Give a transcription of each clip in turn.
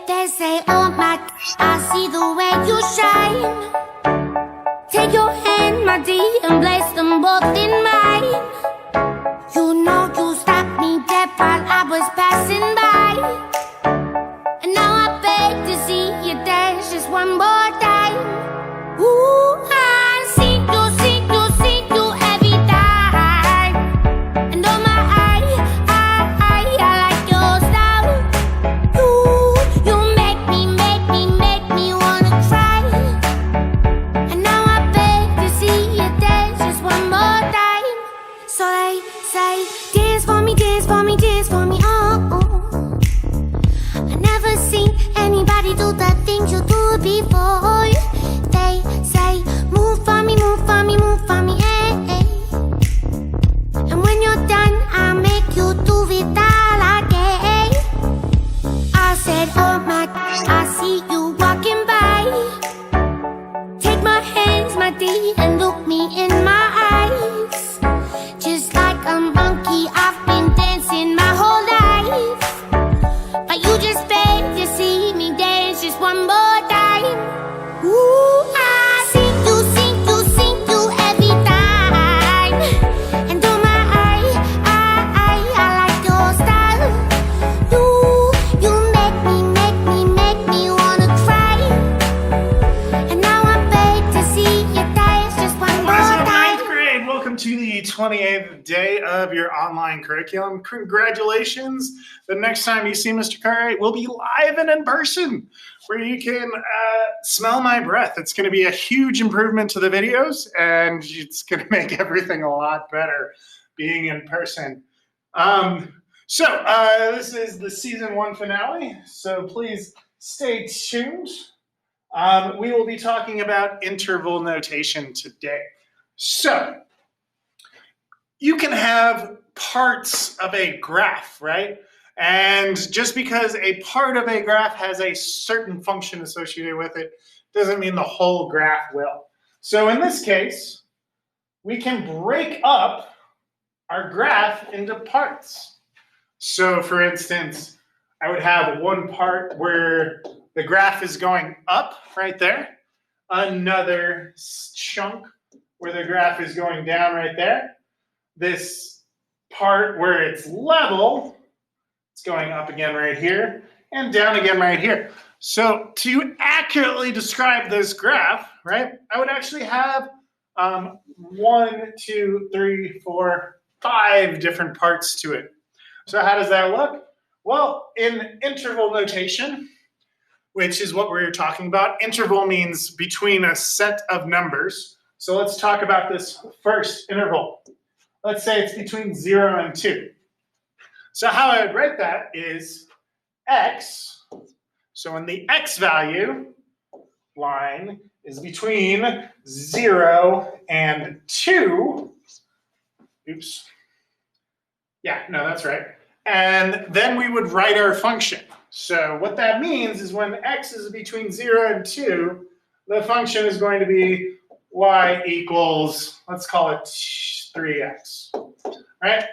They say, oh my, I see the way you shine. Take your hand, my dear, and place them both in mine. You know you stopped me dead while I was passing by. And now I beg to see you dance just one more time. Ooh, I see you every time. And oh my, I like your style. You make me wanna cry. And now I beg to see you dance just one more time. So they say, dance for me, dance for me, dance for me, oh. I never seen anybody do the things you do before. They say, move for me, move for me, move for me, eh. And when you're done, I'll make you do it all again. I said, oh my, I see you walking by. Take my hands, my dear, and look me in my eyes. Just like a monkey, I've been dancing my whole life. But you just beg to see me dance just one more time. Ooh, I see you every time. And oh my, I like your style. You make me wanna cry. And now I beg to see you dance just one more Boys of time. ninth grade, welcome to the 28th day of your online curriculum. Congratulations. The next time you see Mr. Cartwright, we'll be live and in person where you can smell my breath. It's going to be a huge improvement to the videos, and it's going to make everything a lot better being in person. This is the season 1 finale, so please stay tuned. We will be talking about interval notation today. So, you can have parts of a graph, right? And just because a part of a graph has a certain function associated with it doesn't mean the whole graph will. So in this case, we can break up our graph into parts. So for instance, I would have one part where the graph is going up right there, another chunk where the graph is going down right there, this part where it's level, it's going up again right here, and down again right here. So to accurately describe this graph, right, I would actually have 1, 2, 3, 4, 5 different parts to it. So how does that look? Well, in interval notation, which is what we're talking about, interval means between a set of numbers. So let's talk about this first interval. Let's say it's between 0 and 2. So how I would write that is x. So when the x value line is between 0 and 2, oops. Yeah, no, that's right. And then we would write our function. So what that means is when x is between 0 and 2, the function is going to be y equals, let's call it 3x, right?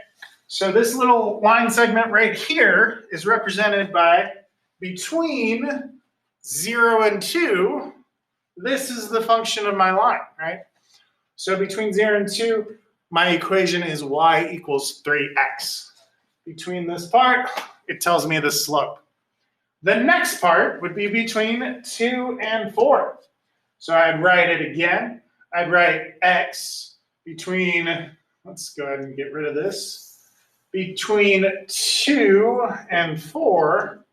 So this little line segment right here is represented by between 0 and 2, this is the function of my line, right? So between 0 and 2, my equation is y equals 3x. Between this part, it tells me the slope. The next part would be between 2 and 4. So I'd write it again. I'd write x between, let's go ahead and get rid of this, between 2 and 4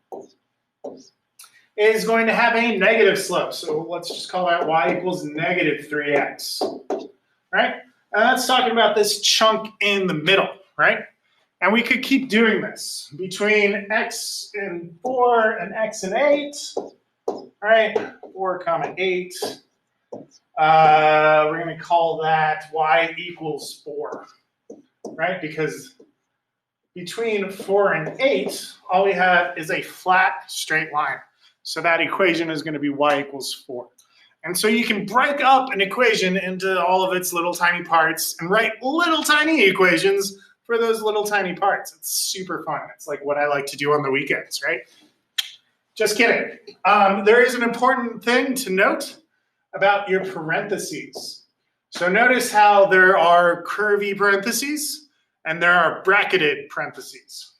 is going to have a negative slope. So let's just call that y equals negative 3x, right? And that's talking about this chunk in the middle, right? And we could keep doing this between x and 4 and x and 8, right? 4 comma 8. We're going to call that y equals 4, right? Because between 4 and 8, all we have is a flat straight line. So that equation is going to be y equals 4. And so you can break up an equation into all of its little tiny parts and write little tiny equations for those little tiny parts. It's super fun. It's like what I like to do on the weekends, right? Just kidding. There is an important thing to note about your parentheses. So notice how there are curvy parentheses and there are bracketed parentheses.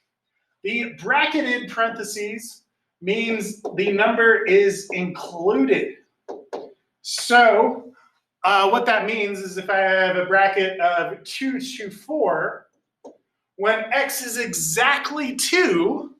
The bracketed parentheses means the number is included. So what that means is if I have a bracket of 2 to 4, when x is exactly 2,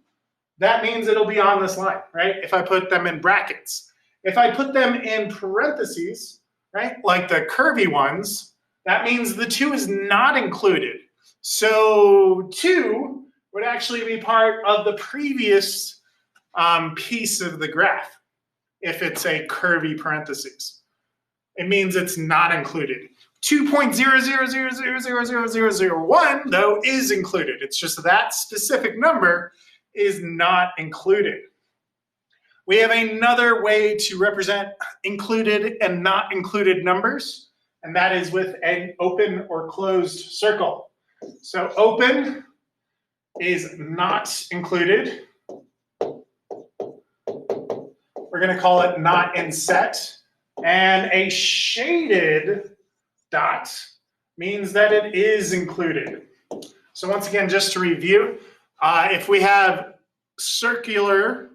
that means it'll be on this line, right? If I put them in brackets. If I put them in parentheses, right, like the curvy ones, that means the 2 is not included. So 2 would actually be part of the previous piece of the graph if it's a curvy parentheses. It means it's not included. 2.000000001, though, is included. It's just that specific number is not included. We have another way to represent included and not included numbers, and that is with an open or closed circle. So open is not included. We're going to call it not in set. And a shaded dot means that it is included. So once again, just to review, if we have circular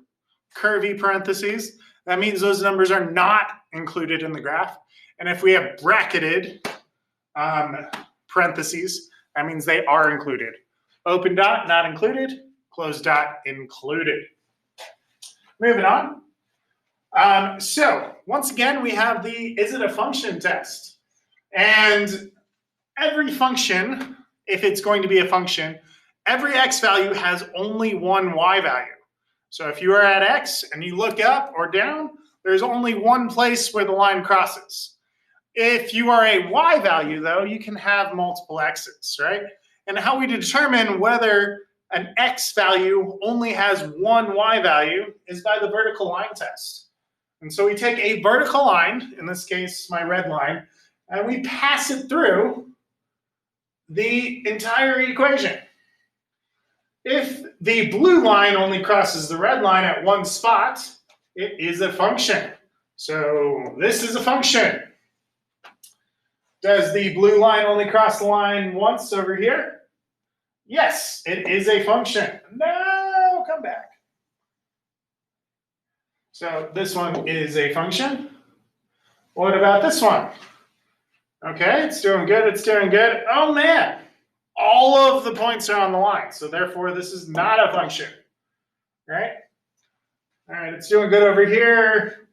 curvy parentheses, that means those numbers are not included in the graph. And if we have bracketed parentheses, that means they are included. Open dot, not included. Closed dot, included. Moving on. So once again, we have the is it a function test. And every function, if it's going to be a function, every x value has only one y value. So if you are at x and you look up or down, there's only one place where the line crosses. If you are a y value, though, you can have multiple x's, right? And how we determine whether an x value only has one y value is by the vertical line test. And so we take a vertical line, in this case, my red line, and we pass it through the entire equation. If the blue line only crosses the red line at one spot, it is a function. So this is a function. Does the blue line only cross the line once over here? Yes, it is a function. No, come back. So this one is a function. What about this one? Okay, it's doing good, it's doing good. Oh man, all of the points are on the line, so therefore this is not a function, right? All right, it's doing good over here.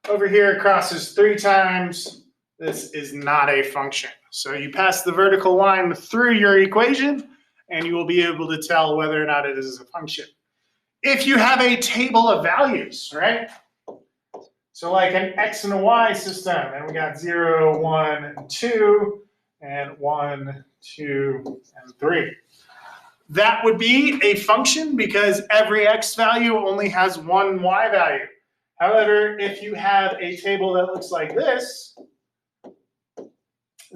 Over here it crosses 3 times. This is not a function. So you pass the vertical line through your equation, and you will be able to tell whether or not it is a function. If you have a table of values, right? So like an x and a y system, and we got 0, 1, and 2, and 1, 2, and 3. That would be a function because every x value only has one y value. However, if you have a table that looks like this,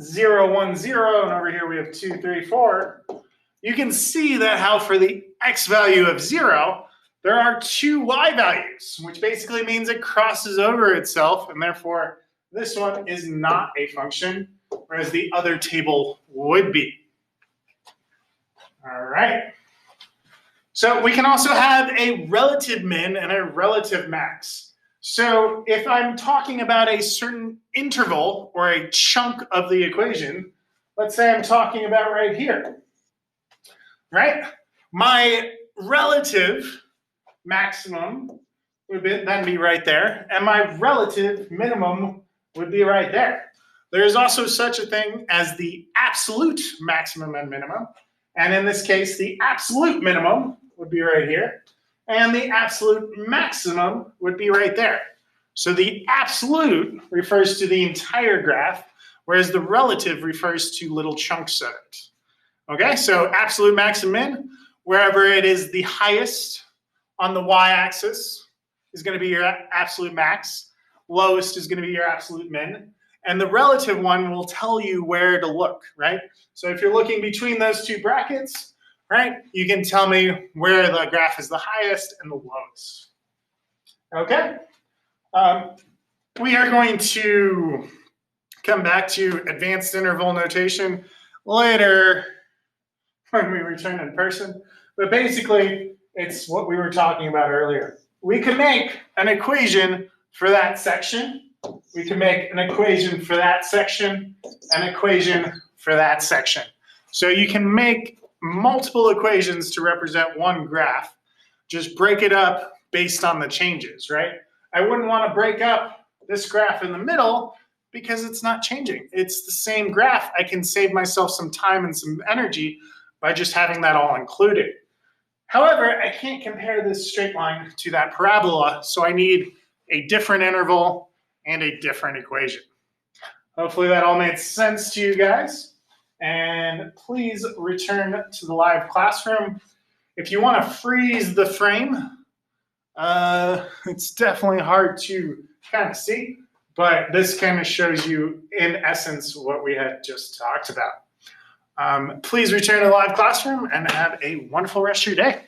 0, 1, 0, and over here we have 2, 3, 4, you can see that how for the x value of 0, there are 2 y values, which basically means it crosses over itself, and therefore this one is not a function, whereas the other table would be. All right. So we can also have a relative min and a relative max. So if I'm talking about a certain interval or a chunk of the equation, let's say I'm talking about right here, right? My relative maximum would then be right there, and my relative minimum would be right there. There is also such a thing as the absolute maximum and minimum, and in this case, the absolute minimum would be right here, and the absolute maximum would be right there. So the absolute refers to the entire graph, whereas the relative refers to little chunks of it. Okay, so absolute max and min, wherever it is the highest on the y-axis is going to be your absolute max. Lowest is going to be your absolute min. And the relative one will tell you where to look, right? So if you're looking between those two brackets, right, you can tell me where the graph is the highest and the lowest. Okay. We are going to come back to advanced interval notation later when we return in person. But basically, it's what we were talking about earlier. We can make an equation for that section. We can make an equation for that section, an equation for that section. So you can make multiple equations to represent one graph. Just break it up based on the changes, right? I wouldn't want to break up this graph in the middle because it's not changing. It's the same graph. I can save myself some time and some energy by just having that all included. However, I can't compare this straight line to that parabola, so I need a different interval and a different equation. Hopefully that all made sense to you guys. And please return to the live classroom. If you want to freeze the frame, it's definitely hard to kind of see, but this kind of shows you in essence what we had just talked about. Please return to the live classroom and have a wonderful rest of your day.